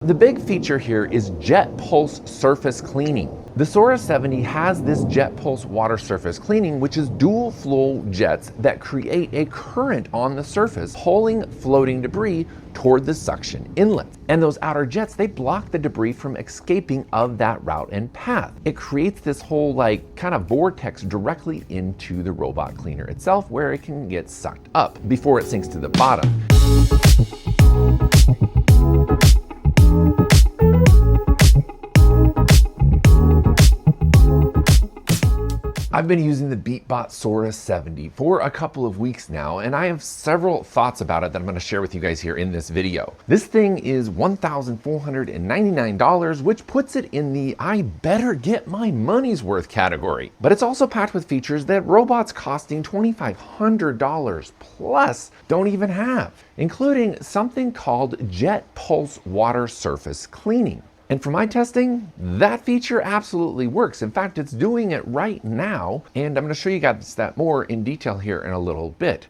The big feature here is jet pulse surface cleaning. The Sora 70 has this jet pulse water surface cleaning, which is dual flow jets that create a current on the surface, pulling floating debris toward the suction inlet. And those outer jets, they block the debris from escaping of that route and path. It creates this whole kind of vortex directly into the robot cleaner itself, where it can get sucked up before it sinks to the bottom. I've been using the Beatbot Sora 70 for a couple of weeks now, and I have several thoughts about it that I'm going to share with you guys here in this video. This thing is $1,499, which puts it in the I better get my money's worth category. But it's also packed with features that robots costing $2,500 plus don't even have, including something called jet pulse water surface cleaning. And for my testing, that feature absolutely works. In fact, it's doing it right now, and I'm going to show you guys that more in detail here in a little bit.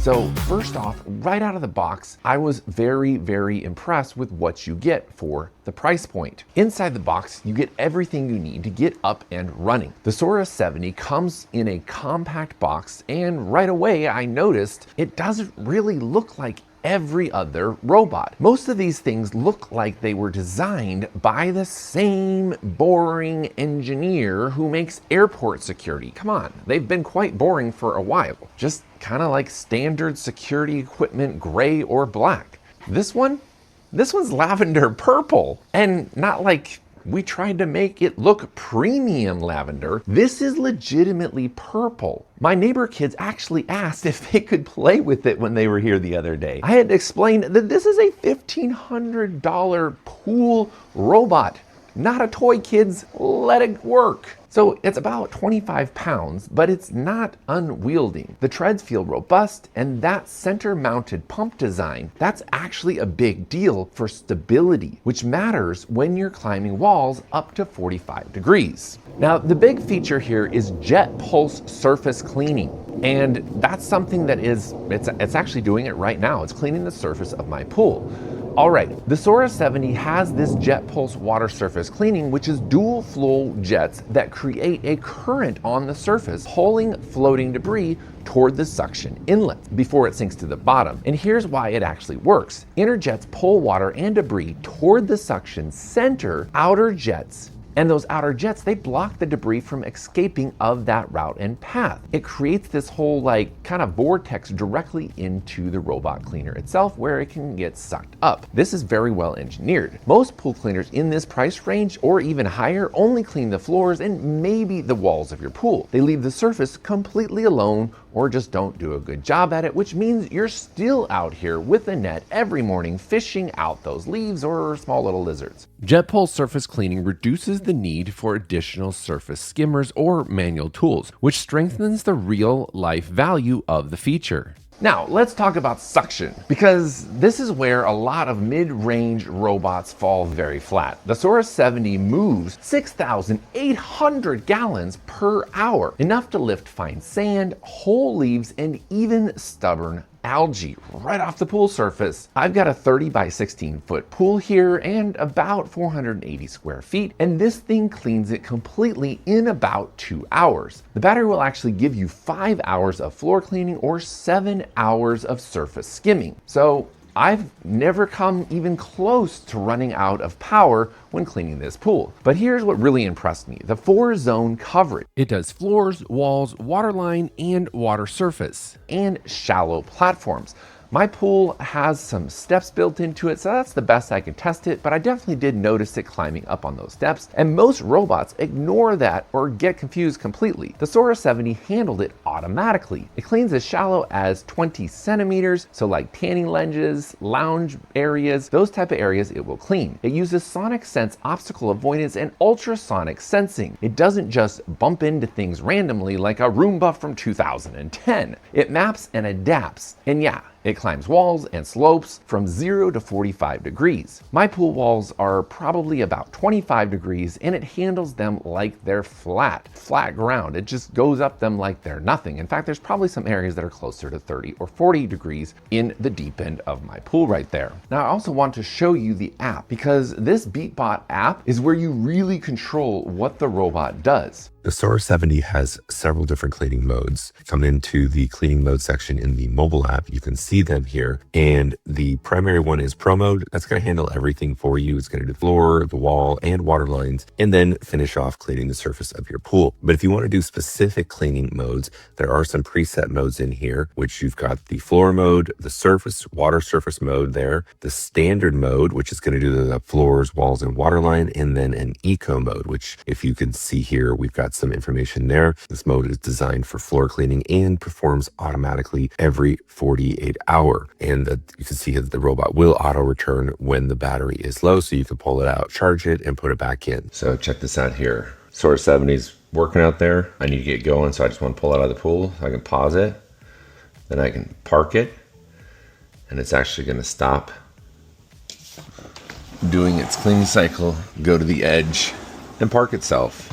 So first off, right out of the box, I was very impressed with what you get for the price point. Inside the box, you get everything you need to get up and running. The Sora 70 comes in a compact box, and right away I noticed it doesn't really look like every other robot. Most of these things look like they were designed by the same boring engineer who makes airport security. Come on, they've been quite boring for a while. Just kind of like standard security equipment, gray or black. This one's lavender purple, and not like we tried to make it look premium lavender. This is legitimately purple. My neighbor kids actually asked if they could play with it when they were here the other day. I had to explain that this is a $1,500 pool robot, not a toy, kids. Let it work. So it's about 25 pounds, but it's not unwieldy. The treads feel robust, and that center-mounted pump design, that's actually a big deal for stability, which matters when you're climbing walls up to 45 degrees. Now, the big feature here is jet pulse surface cleaning. And that's something that it's actually doing it right now. It's cleaning the surface of my pool. All right, the Sora 70 has this jet pulse water surface cleaning, which is dual flow jets that create a current on the surface, pulling floating debris toward the suction inlet before it sinks to the bottom. And here's why it actually works. Inner jets pull water and debris toward the suction center. Outer jets, and those outer jets, they block the debris from escaping of that route and path. It creates this whole kind of vortex directly into the robot cleaner itself, where it can get sucked up. This is very well engineered. Most pool cleaners in this price range or even higher only clean the floors and maybe the walls of your pool. They leave the surface completely alone or just don't do a good job at it, which means you're still out here with a net every morning fishing out those leaves or small little lizards. Jet pulse surface cleaning reduces the need for additional surface skimmers or manual tools, which strengthens the real life value of the feature. Now, let's talk about suction, because this is where a lot of mid-range robots fall very flat. The Sora 70 moves 6,800 gallons per hour, enough to lift fine sand, whole leaves, and even stubborn algae right off the pool surface. I've got a 30 by 16 foot pool here and about 480 square feet, and this thing cleans it completely in about 2 hours. The battery will actually give you 5 hours of floor cleaning or 7 hours of surface skimming. So I've never come even close to running out of power when cleaning this pool. But here's what really impressed me: the 4-zone coverage. It does floors, walls, waterline, and water surface, and shallow platforms. My pool has some steps built into it, so that's the best I can test it, but I definitely did notice it climbing up on those steps, and most robots ignore that or get confused completely. The Sora 70 handled it automatically. It cleans as shallow as 20 centimeters, so like tanning ledges, lounge areas, those type of areas it will clean. It uses sonic sense obstacle avoidance and ultrasonic sensing. It doesn't just bump into things randomly like a Roomba from 2010. It maps and adapts, and yeah, it climbs walls and slopes from 0 to 45 degrees. My pool walls are probably about 25 degrees, and it handles them like they're flat ground. It just goes up them like they're nothing. In fact, there's probably some areas that are closer to 30 or 40 degrees in the deep end of my pool right there. Now, I also want to show you the app, because this Beatbot app is where you really control what the robot does. The Sora 70 has several different cleaning modes. Come into the cleaning mode section in the mobile app. You can see them here. And the primary one is Pro mode. That's going to handle everything for you. It's going to do the floor, the wall, and water lines, and then finish off cleaning the surface of your pool. But if you want to do specific cleaning modes, there are some preset modes in here, which you've got the floor mode, the surface, water surface mode there, the standard mode, which is going to do the floors, walls, and water line, and then an eco mode, which if you can see here, we've got some information there. This mode is designed for floor cleaning and performs automatically every 48 hour. And you can see that the robot will auto return when the battery is low, so you can pull it out, charge it, and put it back in. So check this out here. Sora 70's working out there. I need to get going, so I just want to pull it out of the pool. I can pause it, then I can park it, and it's actually going to stop doing its cleaning cycle, go to the edge, and park itself.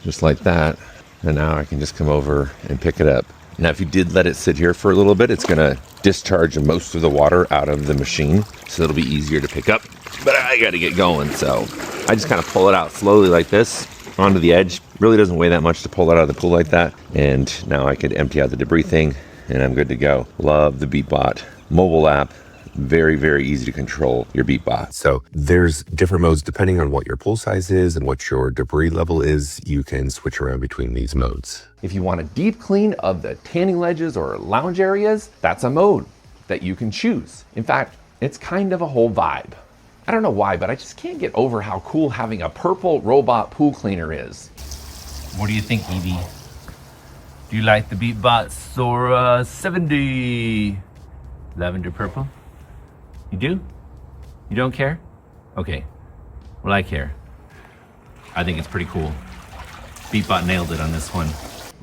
Just like that. And now I can just come over and pick it up. Now, if you did let it sit here for a little bit, it's gonna discharge most of the water out of the machine, so it'll be easier to pick up. But I gotta get going, so I just kind of pull it out slowly like this onto the edge. Really doesn't weigh that much to pull it out of the pool like that. And now I could empty out the debris thing, and I'm good to go. Love the Beatbot mobile app. Very, very easy to control your Beatbot. So there's different modes depending on what your pool size is and what your debris level is. You can switch around between these modes. If you want a deep clean of the tanning ledges or lounge areas, that's a mode that you can choose. In fact, it's kind of a whole vibe. I don't know why, but I just can't get over how cool having a purple robot pool cleaner is. What do you think, Evie? Do you like the Beatbot Sora 70? Lavender purple? You do? You don't care? Okay. Well, I care. I think it's pretty cool. Beatbot nailed it on this one.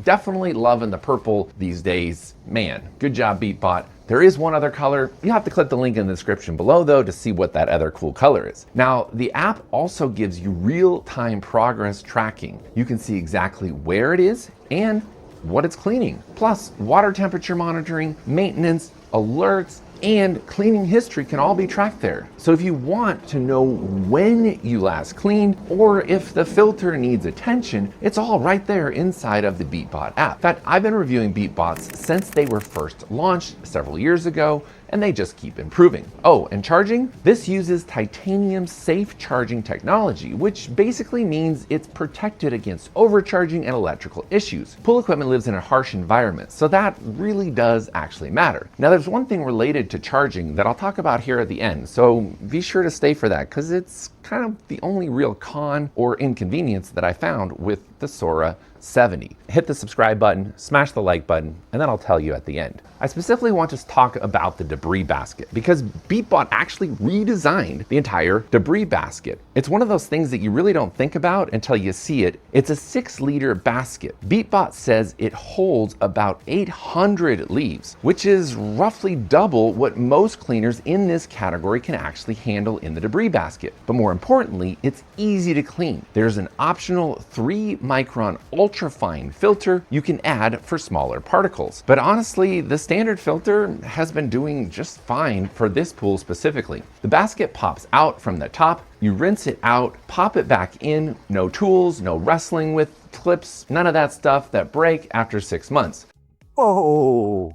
Definitely loving the purple these days. Man, good job, Beatbot. There is one other color. You'll have to click the link in the description below, though, to see what that other cool color is. Now, the app also gives you real-time progress tracking. You can see exactly where it is and what it's cleaning. Plus, water temperature monitoring, maintenance, alerts, and cleaning history can all be tracked there. So if you want to know when you last cleaned or if the filter needs attention, it's all right there inside of the Beatbot app. In fact, I've been reviewing Beatbots since they were first launched several years ago, and they just keep improving. Oh, and charging? This uses titanium safe charging technology, which basically means it's protected against overcharging and electrical issues. Pool equipment lives in a harsh environment, so that really does actually matter. Now, there's one thing related to charging that I'll talk about here at the end, so be sure to stay for that, because it's kind of the only real con or inconvenience that I found with the Sora 70. Hit the subscribe button, smash the like button, and then I'll tell you at the end. I specifically want to talk about the debris basket because Beatbot actually redesigned the entire debris basket. It's one of those things that you really don't think about until you see it. It's a 6-liter basket. Beatbot says it holds about 800 leaves, which is roughly double what most cleaners in this category can actually handle in the debris basket. But more importantly, it's easy to clean. There's an optional 3-micron ultrafine filter you can add for smaller particles. But honestly, the standard filter has been doing just fine for this pool specifically. The basket pops out from the top, you rinse it out, pop it back in, no tools, no wrestling with clips, none of that stuff that break after 6 months. Whoa,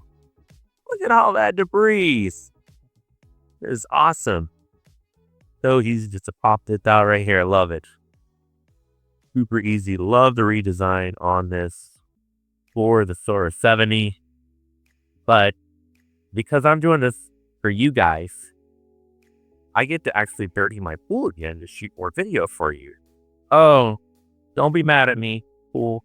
look at all that debris. It's awesome. So easy just to pop this out right here. I love it. Super easy. Love the redesign on this for the Sora 70. But because I'm doing this for you guys, I get to actually dirty my pool again to shoot more video for you. Oh, don't be mad at me, pool.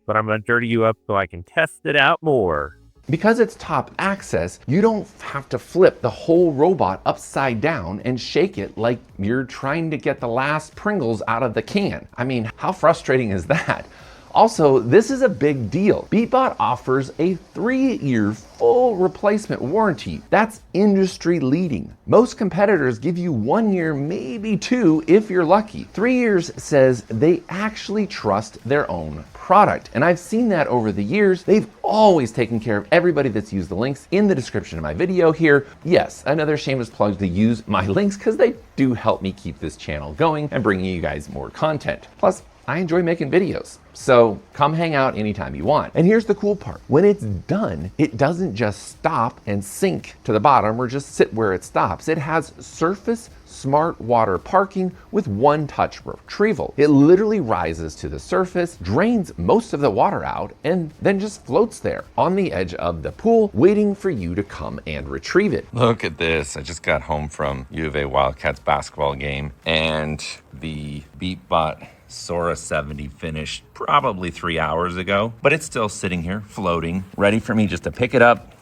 But I'm going to dirty you up so I can test it out more. Because it's top access, you don't have to flip the whole robot upside down and shake it like you're trying to get the last Pringles out of the can. I mean, how frustrating is that? Also, this is a big deal. Beatbot offers a 3-year full replacement warranty. That's industry leading. Most competitors give you 1 year, maybe 2 if you're lucky. 3 years says they actually trust their own product. And I've seen that over the years. They've always taken care of everybody that's used the links in the description of my video here. Yes, another shameless plug to use my links because they do help me keep this channel going and bringing you guys more content. Plus, I enjoy making videos, so come hang out anytime you want. And here's the cool part. When it's done, it doesn't just stop and sink to the bottom or just sit where it stops. It has surface smart water parking with one-touch retrieval. It literally rises to the surface, drains most of the water out, and then just floats there on the edge of the pool, waiting for you to come and retrieve it. Look at this. I just got home from U of A Wildcats basketball game, and the Beatbot Sora 70 finished probably 3 hours ago, but it's still sitting here floating, ready for me just to pick it up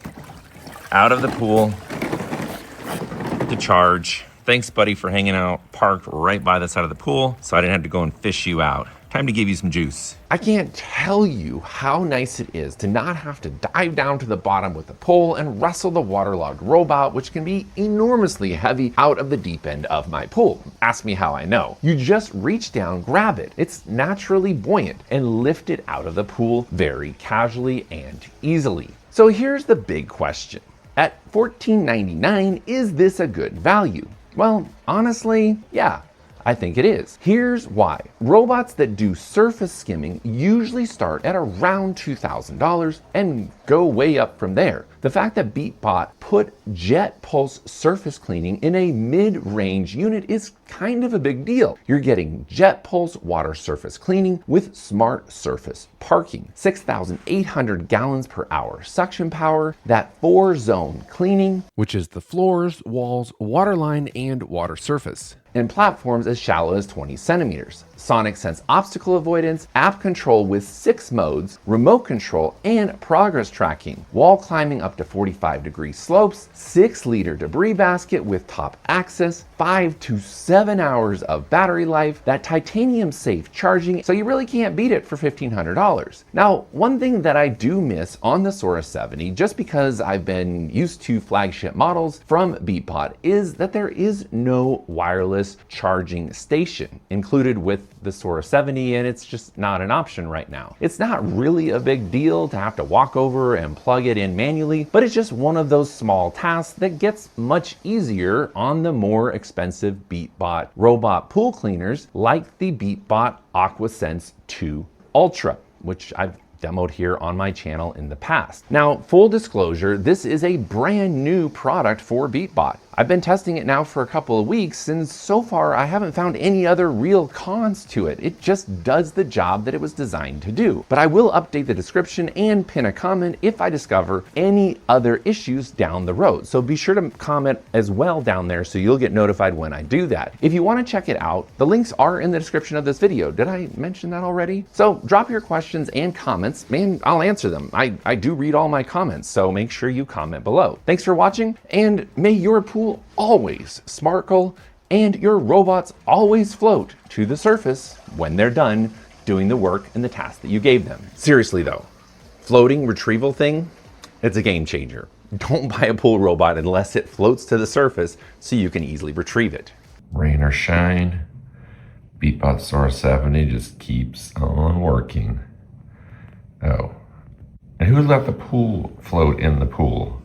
out of the pool to charge. Thanks, buddy, for hanging out parked right by the side of the pool so I didn't have to go and fish you out. Time to give you some juice. I can't tell you how nice it is to not have to dive down to the bottom with the pole and wrestle the waterlogged robot, which can be enormously heavy, out of the deep end of my pool. Ask me how I know. You just reach down, grab it. It's naturally buoyant and lift it out of the pool very casually and easily. So here's the big question. At $14.99, is this a good value? Well, honestly, yeah. I think it is. Here's why. Robots that do surface skimming usually start at around $2,000 and go way up from there. The fact that Beatbot put Jet Pulse surface cleaning in a mid-range unit is kind of a big deal. You're getting Jet Pulse water surface cleaning with smart surface parking, 6,800 gallons per hour suction power, that 4-zone cleaning, which is the floors, walls, waterline, and water surface, and platforms as shallow as 20 centimeters. Sonic Sense obstacle avoidance, app control with 6 modes, remote control, and progress tracking, wall climbing up to 45-degree slopes, 6-liter debris basket with top access, 5 to 7 hours of battery life, that titanium safe charging, so you really can't beat it for $1,500. Now, one thing that I do miss on the Sora 70, just because I've been used to flagship models from Beatbot, is that there is no wireless charging station included with the Sora 70, and it's just not an option right now. It's not really a big deal to have to walk over and plug it in manually, but it's just one of those small tasks that gets much easier on the more expensive Beatbot robot pool cleaners like the Beatbot AquaSense 2 Ultra, which I've demoed here on my channel in the past. Now, full disclosure, this is a brand new product for Beatbot. I've been testing it now for a couple of weeks, and so far I haven't found any other real cons to it. It just does the job that it was designed to do. But I will update the description and pin a comment if I discover any other issues down the road. So be sure to comment as well down there so you'll get notified when I do that. If you want to check it out, the links are in the description of this video. Did I mention that already? So drop your questions and comments, and I'll answer them. I do read all my comments, so make sure you comment below. Thanks for watching, and may your pool always sparkle and your robots always float to the surface when they're done doing the work and the task that you gave them. Seriously though, floating retrieval thing, it's a game changer. Don't buy a pool robot unless it floats to the surface so you can easily retrieve it. Rain or shine, Beatbot Sora 70 just keeps on working. Oh, and who let the pool float in the pool?